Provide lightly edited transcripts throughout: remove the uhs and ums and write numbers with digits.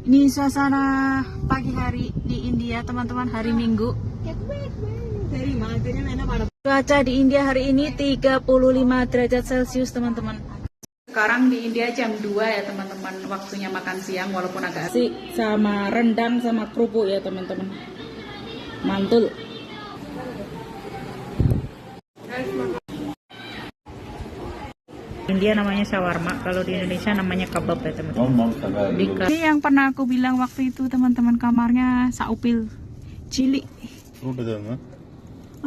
Ini suasana pagi hari di India, teman-teman, hari Minggu. Cuaca di India hari ini 35 derajat Celcius, teman-teman. Sekarang di India jam 2 ya, teman-teman. Waktunya makan siang, walaupun agak asik. Sama rendang sama kerupuk ya, teman-teman. Mantul. India namanya shawarma, kalau di Indonesia namanya kebab ya, teman-teman. Ini yang pernah aku bilang waktu itu, teman-teman, kamarnya saupil cili.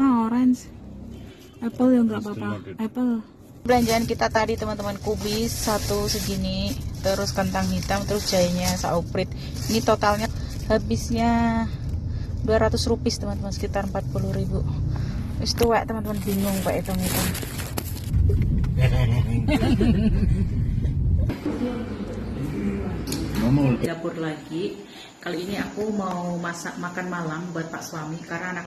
Orange. Apple ya nggak apa-apa. Apple. Belanjaan kita tadi, teman-teman, kubis satu segini, terus kentang hitam, terus jahenya sauprit. Ini totalnya habisnya 200 rupiah, teman-teman, sekitar 40.000. Wis tuwek, teman-teman, bingung Pak hitung-hitung. Dapur lagi. Kali ini aku mau masak makan malam buat Pak suami karena anak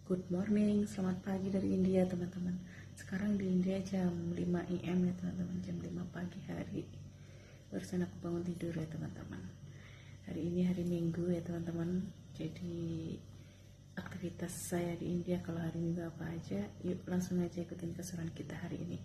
Good morning, selamat pagi dari India, teman-teman. Sekarang di India jam 5 AM ya, teman-teman, jam 5 pagi hari. Barusan aku bangun tidur ya, teman-teman. Hari ini hari Minggu ya, teman-teman. Jadi aktivitas saya di India kalau hari Minggu apa aja, yuk langsung aja ikutin keseruan kita hari ini.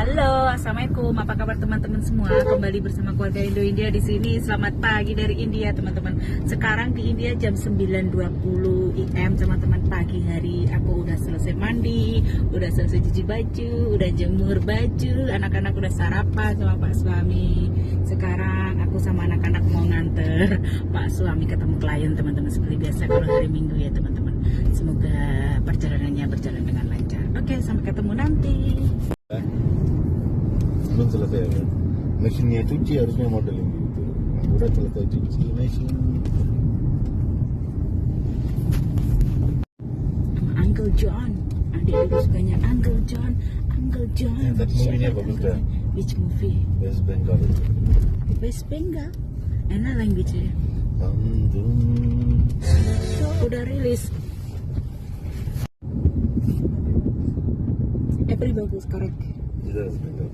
Halo, assalamualaikum. Apa kabar teman-teman semua? Kembali bersama keluarga Indo India di sini. Selamat pagi dari India, teman-teman. Sekarang di India jam 9.20 AM, teman-teman. Pagi hari aku udah selesai mandi, udah selesai cuci baju, udah jemur baju, anak-anak udah sarapan sama Pak suami. Sekarang aku sama anak-anak mau nganter Pak suami ketemu klien, teman-teman. Seperti biasa kalau hari Minggu ya, teman-teman. Semoga perjalanannya berjalan dengan lancar. Oke, sampai ketemu nanti. Belum selesai ya. Mesinnya cuci harusnya modeling gitu. Udah selesai cuci mesin. Uncle John, adik aku sukanya Uncle John, Uncle John. Ya, tapi movie-nya bagus dah. Which movie? West Bengal. West Bengal. Enak language-nya. Udah rilis. April bagus, correct. Iya, West Bengal.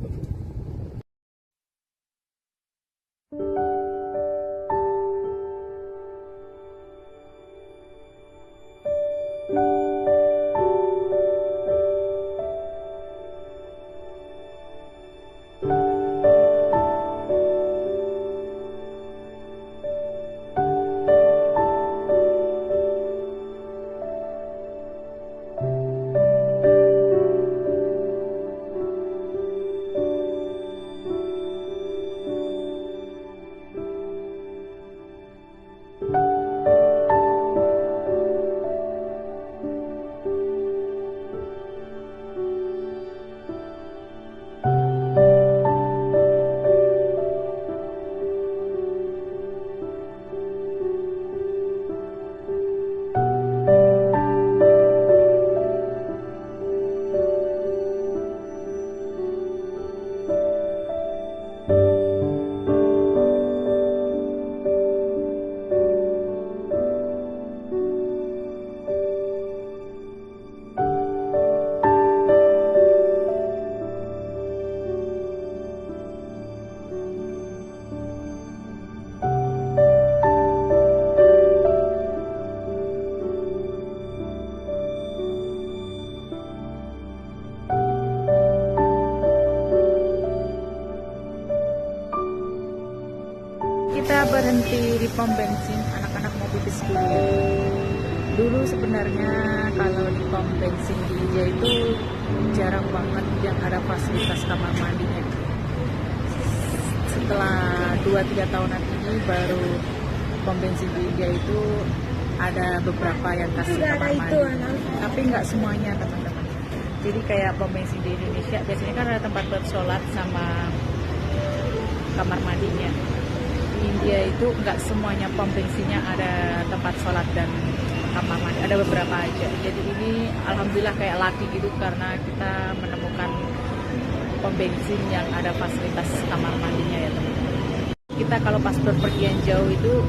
Kita berhenti di pom bensin, anak-anak mau pipis dulu ya. Dulu sebenarnya kalau di pom bensin di India itu jarang banget yang ada fasilitas kamar mandinya. Setelah 2-3 tahunan ini baru pom bensin di India itu ada beberapa yang kasih kamar mandi, tapi nggak semuanya teman-teman. Jadi kayak pom bensin di Indonesia biasanya kan ada tempat buat sholat sama kamar mandinya. Di India itu nggak semuanya pom bensinnya ada tempat sholat dan kamar mandi, ada beberapa aja. Jadi ini alhamdulillah kayak laki gitu karena kita menemukan pom bensin yang ada fasilitas kamar mandinya ya teman-teman. Kita kalau pas berpergian jauh itu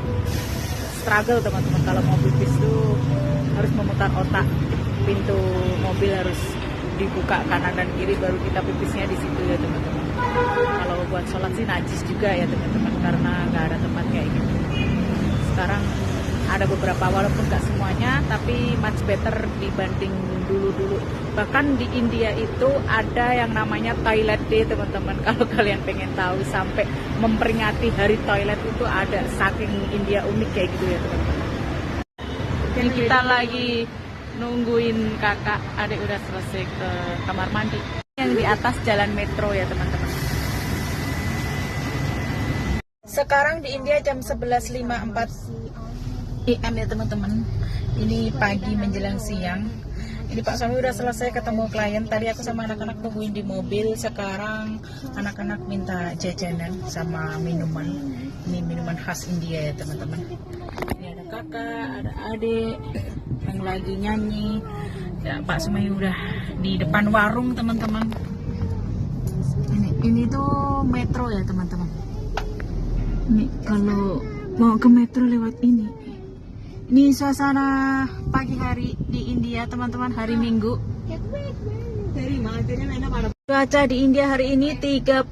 struggle teman-teman, kalau mau pipis tuh harus memutar otak, pintu mobil harus dibuka kanan dan kiri baru kita pipisnya di situ ya teman-teman. Kalau buat sholat sih najis juga ya teman-teman karena nggak ada tempat kayak gitu. Sekarang ada beberapa walaupun nggak semuanya tapi much better dibanding dulu-dulu. Bahkan di India itu ada yang namanya toilet day teman-teman. Kalau kalian pengen tahu sampai memperingati hari toilet itu ada, saking India unik kayak gitu ya teman-teman. Ini kita lagi nungguin kakak adik udah selesai ke kamar mandi yang di atas jalan metro ya teman-teman. Sekarang di India jam 11.54 AM ya teman-teman. Ini pagi menjelang siang. Ini Pak Suami udah selesai ketemu klien. Tadi aku sama anak-anak tungguin di mobil. Sekarang anak-anak minta jajanan sama minuman. Ini minuman khas India ya teman-teman. Ini ada kakak, ada adik yang lagi nyanyi. Ya, Pak Suami udah di depan warung teman-teman. Ini tuh metro ya teman-teman. Ini kalau mau ke metro lewat ini. Ini suasana pagi hari di India teman-teman, hari Minggu. Cuaca di India hari ini 35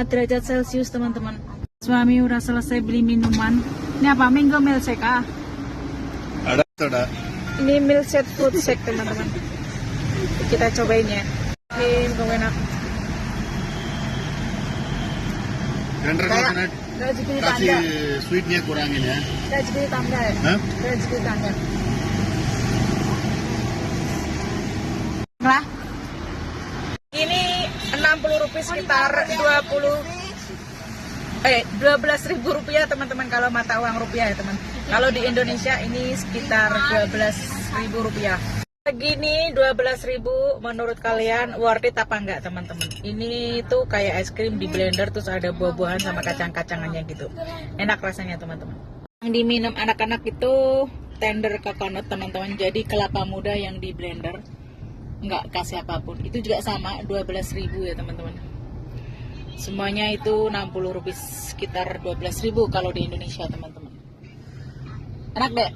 derajat Celcius teman-teman. Suami udah selesai beli minuman. Ini apa? Mango milkshake ah? Ada. Ini milkshake fruit shake teman-teman. Kita cobain ya. Ini enak. Kayak Rezeki kasih tanda. sweetnya kurangin ya. Rezeki tanda ya? Hah? Rezeki tanda. Lah. Ini 60 rupiah sekitar 12.000 rupiah teman-teman kalau mata uang rupiah ya teman. Kalau di Indonesia ini sekitar 12.000 rupiah. Segini 12.000 menurut kalian worth it apa enggak teman-teman? Ini tuh kayak es krim di blender terus ada buah-buahan sama kacang-kacangannya gitu. Enak rasanya teman-teman. Yang diminum anak-anak itu tender coconut teman-teman. Jadi kelapa muda yang di blender. Enggak kasih apapun. Itu juga sama 12.000 ya teman-teman. Semuanya itu 60 rupiah sekitar 12.000 kalau di Indonesia teman-teman. Enak deh.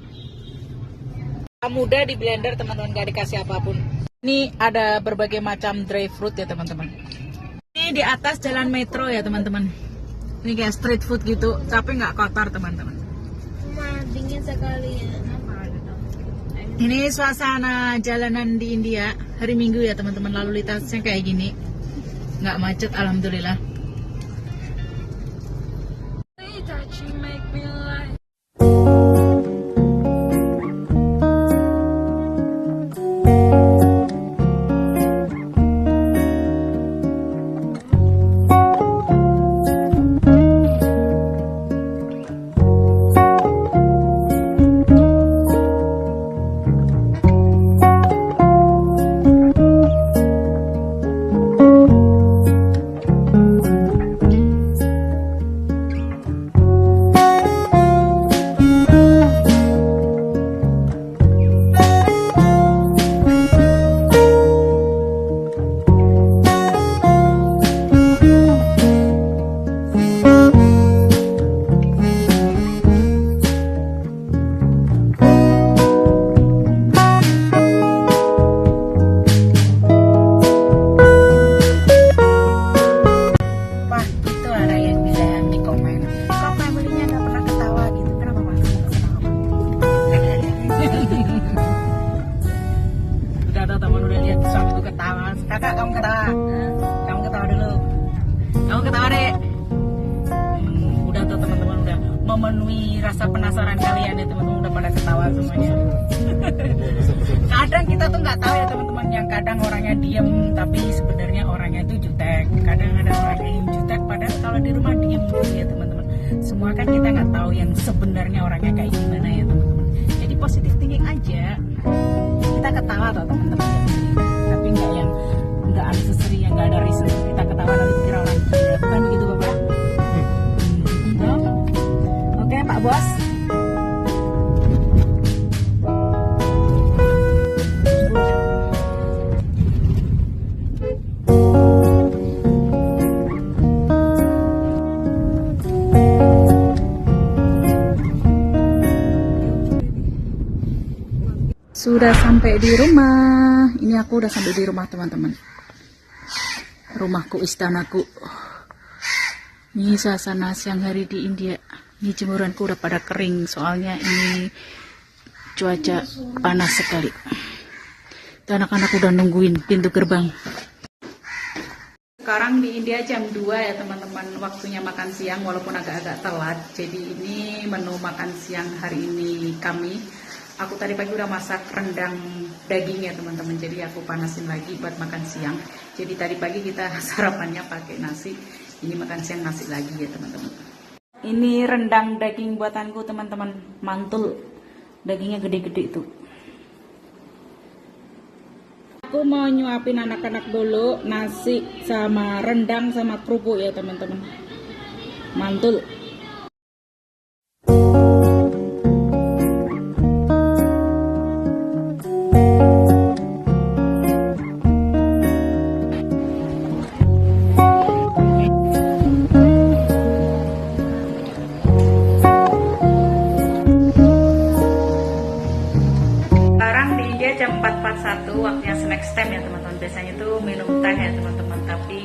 Muda di blender teman-teman, gak dikasih apapun. Ini ada berbagai macam dry fruit ya teman-teman. Ini di atas jalan metro ya teman-teman. Ini kayak street food gitu, tapi nggak kotor teman-teman. Dingin sekali ya. Ini suasana jalanan di India hari Minggu ya teman-teman. Lalu lintasnya kayak gini, nggak macet alhamdulillah. memenuhi rasa penasaran kalian ya teman-teman, udah pada ketawa semuanya. Kadang kita tuh nggak tahu ya teman-teman, yang kadang orangnya diem tapi sebenarnya orangnya itu jutek. Kadang ada orang yang jutek padahal kalau di rumah diem terus ya teman-teman. Semua kan kita nggak tahu yang sebenarnya orangnya kayak gimana ya teman-teman. Jadi positif thinking aja. Kita ketawa toh teman-teman, tapi nggak yang nggak unnecessary, yang nggak ada reason kita ketawa nanti dikira orang gila, bukan begitu Bapak? Oke Pak Bos. Sudah sampai di rumah. Ini aku udah sampai di rumah teman-teman. Rumahku, istanaku. Ini suasana siang hari di India. Ini jemuranku udah pada kering, soalnya ini cuaca panas sekali. Dan anak-anak udah nungguin pintu gerbang. Sekarang di India jam 2 ya teman-teman, waktunya makan siang walaupun agak-agak telat. Jadi ini menu makan siang hari ini kami. Aku tadi pagi udah masak rendang daging ya teman-teman, jadi aku panasin lagi buat makan siang. Jadi tadi pagi kita sarapannya pakai nasi, ini makan siang nasi lagi ya teman-teman. Ini rendang daging buatanku teman-teman, mantul, dagingnya gede-gede itu. Aku mau nyuapin anak-anak dulu nasi sama rendang sama kerupuk ya teman-teman, mantul. Jam 4.41 waktunya snack time ya teman-teman. Biasanya tuh minum teh ya teman-teman, tapi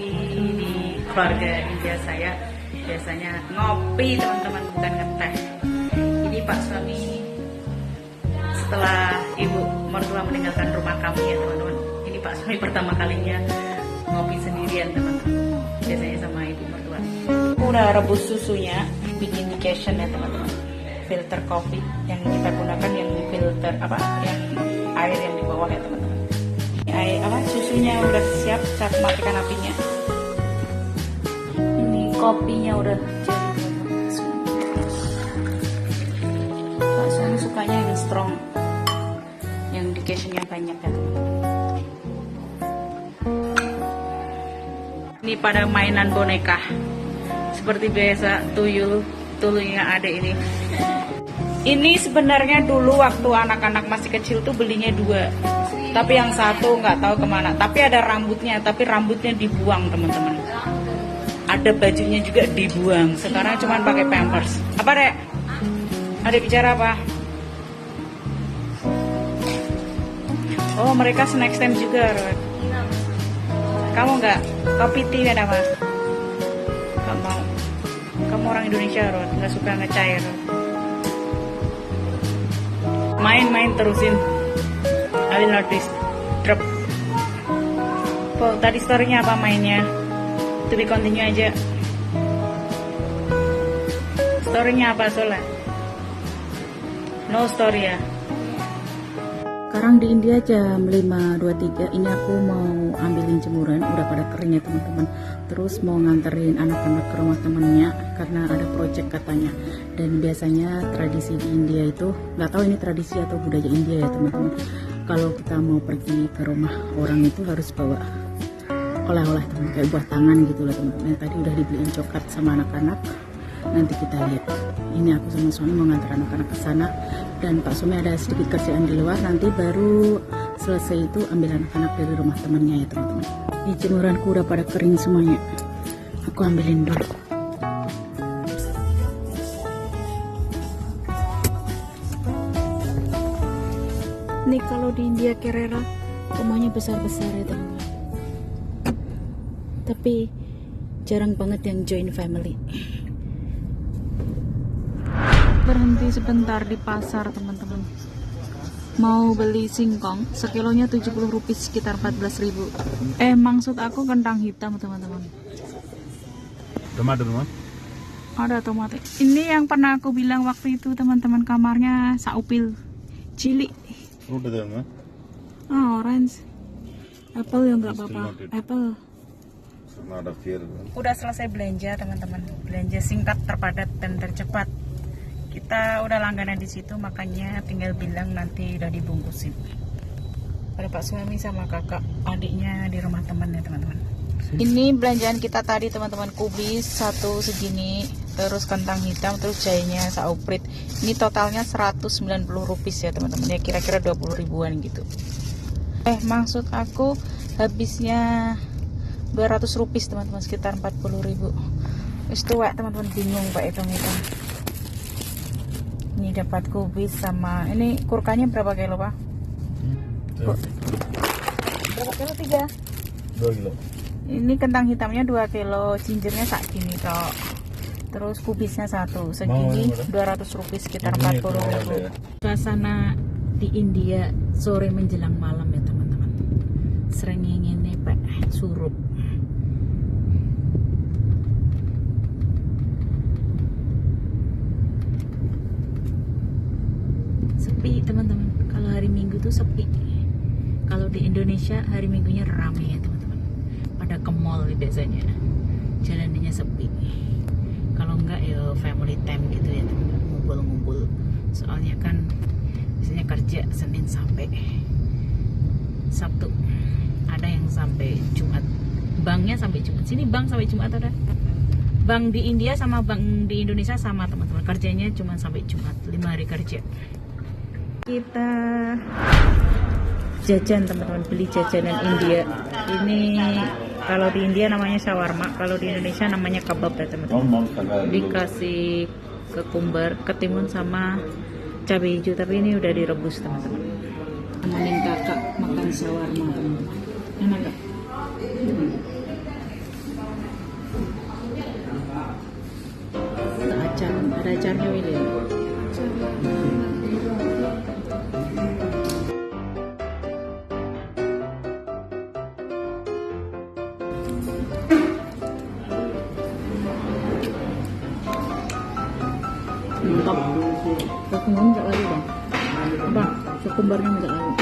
di keluarga India saya biasanya ngopi teman-teman, bukan ngeteh. Ini Pak suami setelah ibu mertua meninggalkan rumah kami ya teman-teman. Ini Pak suami pertama kalinya ngopi sendirian teman-teman, biasanya sama ibu mertua. Udah rebus susunya, bikin decantation ya teman-teman, filter coffee yang kita gunakan, yang filter apa, yang air yang di bawah ya teman-teman. Air apa, susunya udah siap, saya matikan apinya. Ini kopinya udah jadi. Pak suami sukanya yang strong, yang decantionnya banyak ya teman-teman. Ini pada mainan boneka seperti biasa, tuyulnya ada ini. Ini sebenarnya dulu waktu anak-anak masih kecil tuh belinya 2, tapi yang satu nggak tahu kemana. Tapi ada rambutnya, tapi rambutnya dibuang teman-teman. Ada bajunya juga dibuang. Sekarang cuma pakai pampers. Apa Dek? Ada bicara apa? Oh mereka snack time juga Rod. Kamu nggak? Kopi tea kan apa? Nggak mau. Kamu orang Indonesia Rod, nggak suka ngecair. Main-main terusin. I will not drop. Tadi story-nya apa mainnya? To be continue aja. Story-nya apa Sola? No story ya. Sekarang di India jam 5.23. Ini aku mau ambilin jemuran, udah pada kering ya teman-teman. Terus mau nganterin anak-anak ke rumah temennya karena ada project katanya. Dan biasanya tradisi di India itu, nggak tahu ini tradisi atau budaya India ya teman-teman, kalau kita mau pergi ke rumah orang itu harus bawa oleh-oleh teman, kayak buah tangan gitu lah teman-teman. Tadi udah dibeliin coklat sama anak-anak, nanti kita lihat. Ini aku sama suami mau ngantar anak-anak ke sana, dan Pak suami ada sedikit kerjaan di luar, nanti baru selesai itu ambil anak-anak dari rumah temannya ya teman-teman. Ini jemuranku udah pada kering semuanya, aku ambilin dulu. Nih kalau di India Kerala rumahnya besar-besar ya teman-teman, tapi jarang banget yang join family. Berhenti sebentar di pasar teman-teman, mau beli singkong, sekilonya 70 rupiah, sekitar 14.000. Maksud aku kentang hitam teman-teman. Tomato, Ada tomat. Ini yang pernah aku bilang waktu itu teman-teman, kamarnya saupil cilik. Fruit ada nggak? Orange. Apple ya nggak apa-apa. Apple. Karena ada fear. Udah selesai belanja teman-teman. Belanja singkat, terpadat dan tercepat. Kita udah langganan di situ, makanya tinggal bilang nanti udah dibungkusin. Ada Pak suami sama kakak adiknya di rumah temannya teman-teman. Ini belanjaan kita tadi teman-teman, kubis satu segini, terus kentang hitam, terus jahenya sauprit. Ini totalnya 190 rupiah ya teman-teman, ya kira-kira 20 ribuan gitu. Maksud aku habisnya 200 rupiah teman-teman, sekitar 40 ribu. Wis tuwek teman-teman, bingung Pak hitung-hitung. Ini dapat kubis sama ini kurkanya berapa kilo Pak? Berapa kilo? 3? 2 kilo. Ini kentang hitamnya 2 kilo, gingernya segini tok. Terus kubisnya satu, segini 200 rupiah, sekitar 40 ribu. Suasana di India sore menjelang malam ya teman-teman. Srengenge ini Pak surup. Sepi teman-teman. Kalau hari Minggu tuh sepi. Kalau di Indonesia hari Minggunya ramai ya teman-teman. Pada ke mall biasanya. Jalannya sepi. Kalau enggak ya family time gitu ya teman-teman, ngumpul-ngumpul. Soalnya kan biasanya kerja Senin sampai Sabtu. Ada yang sampai Jumat. Banknya sampai Jumat. Sini bank sampai Jumat ada. Bank di India sama bank di Indonesia sama teman-teman. Kerjanya cuma sampai Jumat, 5 hari kerja. Kita jajan teman-teman, beli jajanan India. Ini kalau di India namanya shawarma, kalau di Indonesia namanya kebab ya teman-teman. Dikasih kekumbar, ketimun sama cabai hijau, tapi ini udah direbus teman-teman. Temenin kakak makan shawarma teman-teman. Enak gak? Ada acarnya William. Mantap. Kekumbarnya minta lagi bang. Apa? Kekumbarnya minta lagi.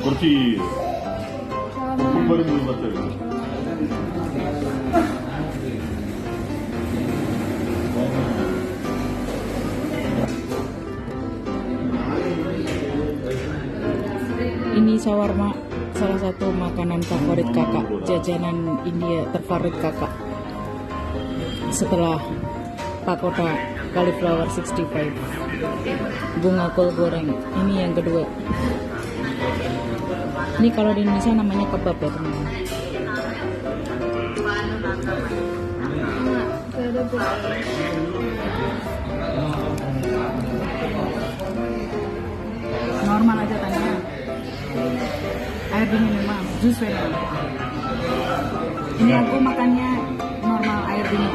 Kursi. Kumbar dulu betul. Ini shawarma, salah satu makanan favorit kakak, jajanan India terfavorit kakak setelah pakoda cauliflower 65, bunga kol goreng. Ini yang kedua. Ini kalau di Indonesia namanya kebab ya teman-teman. Normal aja tanya. Air dingin memang, jus memang. Ini aku makannya normal air dingin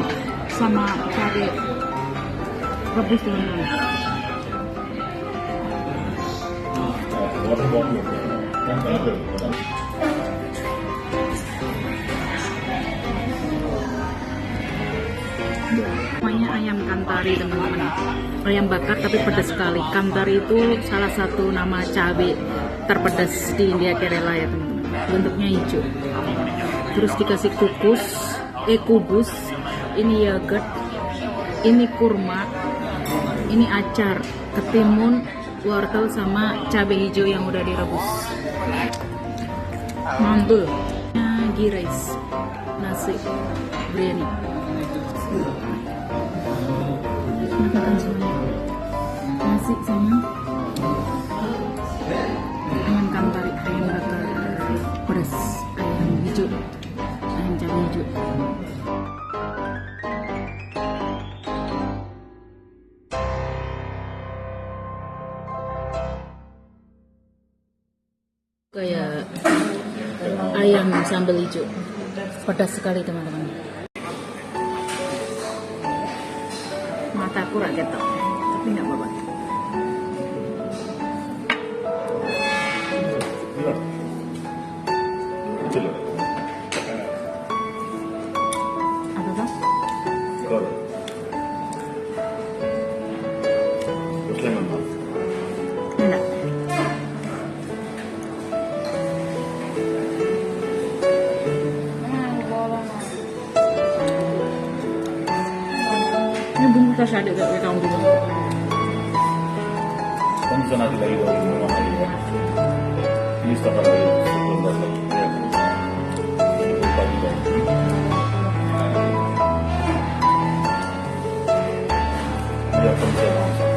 sama cabai rebus teman-teman. Namanya ayam kantari teman-teman, ayam bakar tapi pedas sekali. Kantari itu salah satu nama cabai terpedas di India Kerala ya teman-teman. Bentuknya hijau. Terus dikasih kubus. Ini yogurt, ini kurma, ini acar, ketimun, wortel sama cabai hijau yang udah direbus. Mantul. Ghee rice, nasi, biryani. Makan semuanya. Nasi sama ayam kantari, ayam bakar pedas, ayam hijau, ayam cabai hijau. Kayak ayam sambal hijau, pedas sekali teman-teman. Mataku rak ketok, tapi nggak apa-apa. kecil. Apa tuh? Kor. Muslim memang. Enggak. Ini bumbu kasih adik kayak kamu dulu. Kan bisa nanti lagi dari rumah lagi ya. Ini setelah lagi 11 lagi. Ya. Ini pagi lagi. Ya, kan bisa langsung.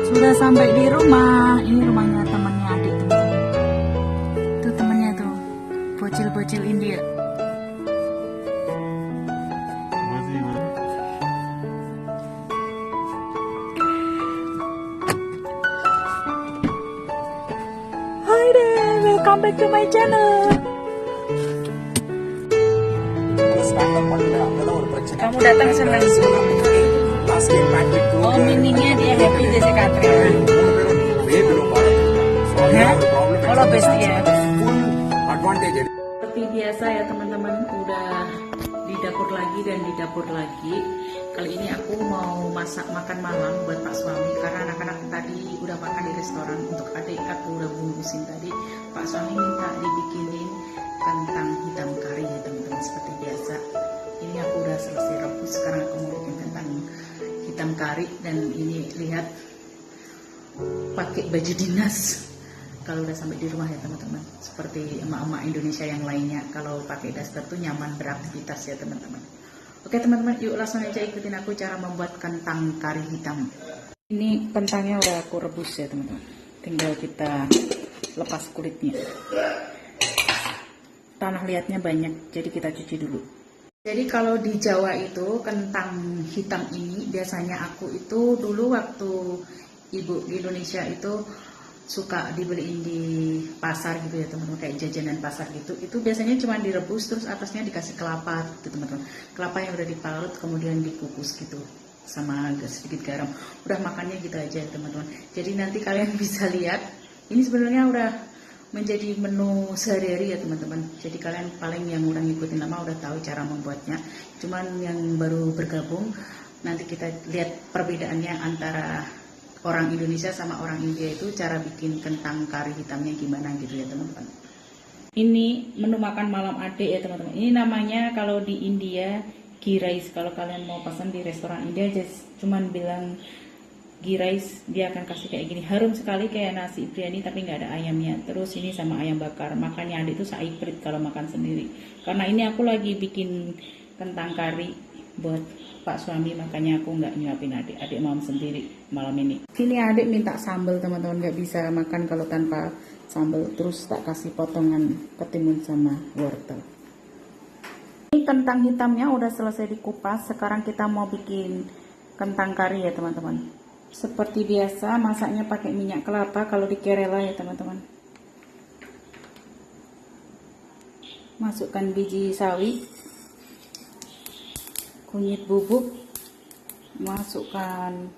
Sudah sampai di rumah. Ini rumahnya temannya adik teman-teman. Itu temannya tuh, bocil-bocil India. Hi there, welcome back to my channel. Kamu datang senang. Oh, meaningnya dia happy jadi Katrina. Kalau best ya. Seperti biasa ya teman-teman, udah di dapur lagi dan di dapur lagi. Kali ini aku mau masak makan malam buat Pak Suami karena anak-anak tadi udah makan di restoran. Untuk adik aku udah bungkusin tadi. Pak Suami minta dibikinin kentang hitam kari ya teman-teman, seperti biasa. Ini aku udah selesai rebus, sekarang aku mau bikin kentang hitam kari. Dan ini lihat pakai baju dinas kalau udah sampai di rumah ya teman-teman, seperti emak-emak Indonesia yang lainnya. Kalau pakai daster tuh nyaman beraktivitas ya teman-teman. Oke teman-teman, yuk langsung aja ikutin aku cara membuat kentang kari hitam. Ini kentangnya udah aku rebus ya teman-teman, tinggal kita lepas kulitnya. Tanah liatnya banyak, jadi kita cuci dulu. Jadi kalau di Jawa itu kentang hitam ini biasanya aku itu dulu waktu ibu di Indonesia itu suka dibeliin di pasar gitu ya teman-teman, kayak jajanan pasar gitu. Itu biasanya cuma direbus terus atasnya dikasih kelapa gitu teman-teman. Kelapa yang udah diparut kemudian dikukus gitu sama sedikit garam. Udah makannya gitu aja teman-teman. Jadi nanti kalian bisa lihat ini sebenarnya udah menjadi menu sehari-hari ya teman-teman. Jadi kalian paling yang udah ngikutin lama udah tahu cara membuatnya. Cuman yang baru bergabung nanti kita lihat perbedaannya antara orang Indonesia sama orang India itu cara bikin kentang kari hitamnya gimana gitu ya teman-teman. Ini menu makan malam adik ya teman-teman. Ini namanya kalau di India ghee rice. Kalau kalian mau pesan di restoran India cuman bilang ghee rice, dia akan kasih kayak gini, harum sekali kayak nasi biryani tapi nggak ada ayamnya. Terus ini sama ayam bakar. Makannya adik itu saiprit kalau makan sendiri. Karena ini aku lagi bikin kentang kari buat Pak Suami, makanya aku nggak nyuapin adik. Adik mau sendiri malam ini. Ini adik minta sambal teman-teman, nggak bisa makan kalau tanpa sambal. Terus tak kasih potongan ketimun sama wortel. Ini kentang hitamnya udah selesai dikupas. Sekarang kita mau bikin kentang kari ya teman-teman. Seperti biasa masaknya pakai minyak kelapa kalau di Kerala ya teman-teman. Masukkan biji sawi, kunyit bubuk, masukkan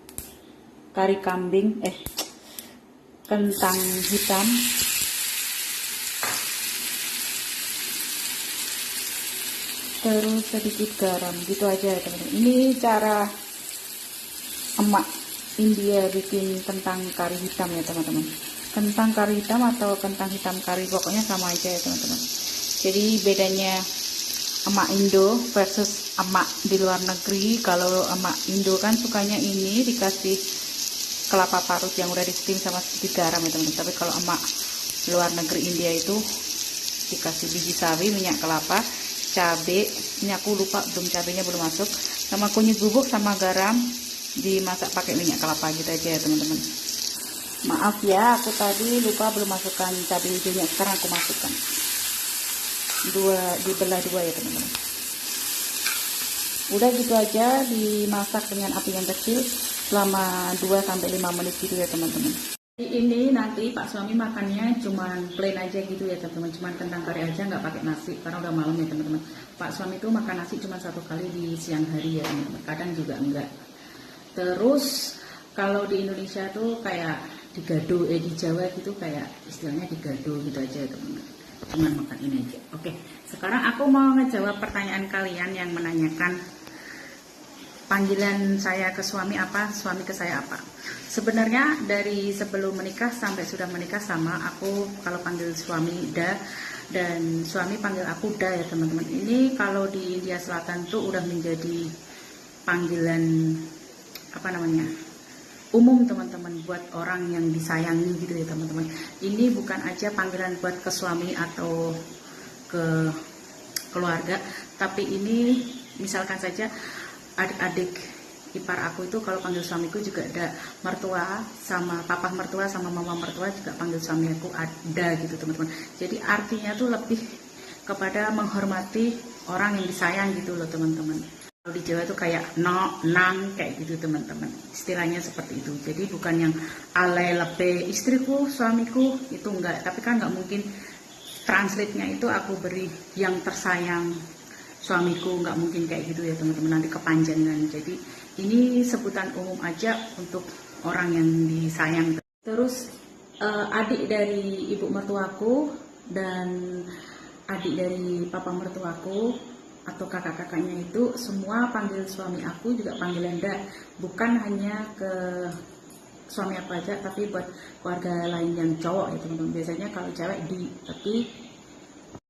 kari kambing, kentang hitam, terus sedikit garam, gitu aja ya teman-teman. Ini cara emak India bikin kentang kari hitam ya teman-teman. Kentang kari hitam atau kentang hitam kari pokoknya sama aja ya teman-teman. Jadi bedanya emak Indo versus emak di luar negeri. Kalau emak Indo kan sukanya ini dikasih kelapa parut yang udah di steam sama sedikit garam ya teman-teman. Tapi kalau emak luar negeri India itu dikasih biji sawi, minyak kelapa, cabe, ini aku lupa cabenya belum masuk, sama kunyit bubuk sama garam, dimasak pakai minyak kelapa gitu aja ya teman-teman. Maaf ya, aku tadi lupa belum masukkan cabai hijaunya, sekarang aku masukkan. Dibelah dua ya teman-teman. Udah gitu aja, dimasak dengan api yang kecil selama 2-5 menit gitu ya teman-teman. Ini nanti Pak Suami makannya cuman plain aja gitu ya teman-teman, cuman kentang kari aja, nggak pakai nasi karena udah malam ya teman-teman. Pak Suami itu makan nasi cuma 1 kali di siang hari ya teman-teman, kadang juga enggak. Terus Kalau di Indonesia tuh kayak digado, di Jawa gitu kayak istilahnya digado gitu aja teman-teman. Cuman makan ini aja. Oke, sekarang aku mau ngejawab pertanyaan kalian yang menanyakan panggilan saya ke suami apa, suami ke saya apa. Sebenarnya dari sebelum menikah sampai sudah menikah sama, aku kalau panggil suami da dan suami panggil aku da ya teman-teman. Ini kalau di India Selatan tuh udah menjadi panggilan apa namanya, umum teman-teman, buat orang yang disayangi gitu ya teman-teman. Ini bukan aja panggilan buat ke suami atau ke keluarga, tapi ini misalkan saja adik-adik ipar aku itu kalau panggil suamiku juga ada mertua sama papa mertua sama mama mertua juga panggil suami aku ada gitu teman-teman. Jadi artinya tuh lebih kepada menghormati orang yang disayang gitu loh teman-teman. Kalau di Jawa tuh kayak no, nang kayak gitu teman-teman. Istilahnya seperti itu. Jadi bukan yang alay lebe istriku, suamiku itu enggak. Tapi kan nggak mungkin translate-nya itu aku beri yang tersayang suamiku, nggak mungkin kayak gitu ya teman-teman, nanti kepanjangan. Jadi ini sebutan umum aja untuk orang yang disayang. Terus adik dari ibu mertuaku dan adik dari papa mertuaku atau kakak-kakaknya itu semua panggil suami aku juga panggilan da, bukan hanya ke suami aku aja tapi buat keluarga lain yang cowok ya teman-teman. Biasanya kalau cewek di, tapi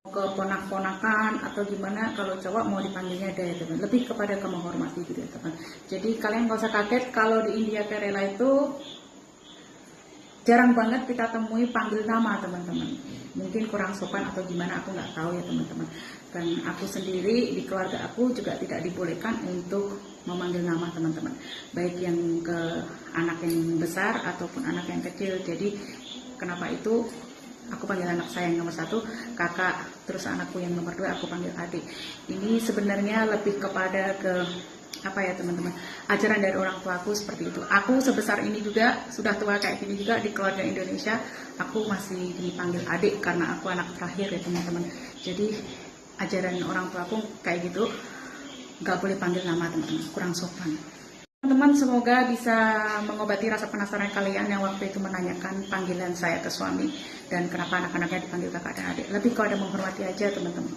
ke ponak-ponakan atau gimana kalau cowok mau dipanggilnya ada ya teman, lebih kepada menghormati gitu ya teman. Jadi kalian gak usah kaget kalau di India Kerala itu jarang banget kita temui panggil nama teman-teman. Mungkin kurang sopan atau gimana aku nggak tahu ya teman-teman. Dan aku sendiri di keluarga aku juga tidak dibolehkan untuk memanggil nama teman-teman, baik yang ke anak yang besar ataupun anak yang kecil. Jadi kenapa itu aku panggil anak saya yang nomor 1 kakak, terus anakku yang nomor 2 aku panggil adik. Ini sebenarnya lebih kepada ke apa ya teman-teman, ajaran dari orang tua aku seperti itu. Aku sebesar ini juga sudah tua kayak gini juga di keluarga Indonesia aku masih dipanggil adik karena aku anak terakhir ya teman-teman. Jadi ajaran orang tua aku kayak gitu, nggak boleh panggil nama teman-teman, kurang sopan. Teman-teman, semoga bisa mengobati rasa penasaran kalian yang waktu itu menanyakan panggilan saya ke suami dan kenapa anak-anaknya dipanggil kakak dan adik. Lebih kepada menghormati aja teman-teman.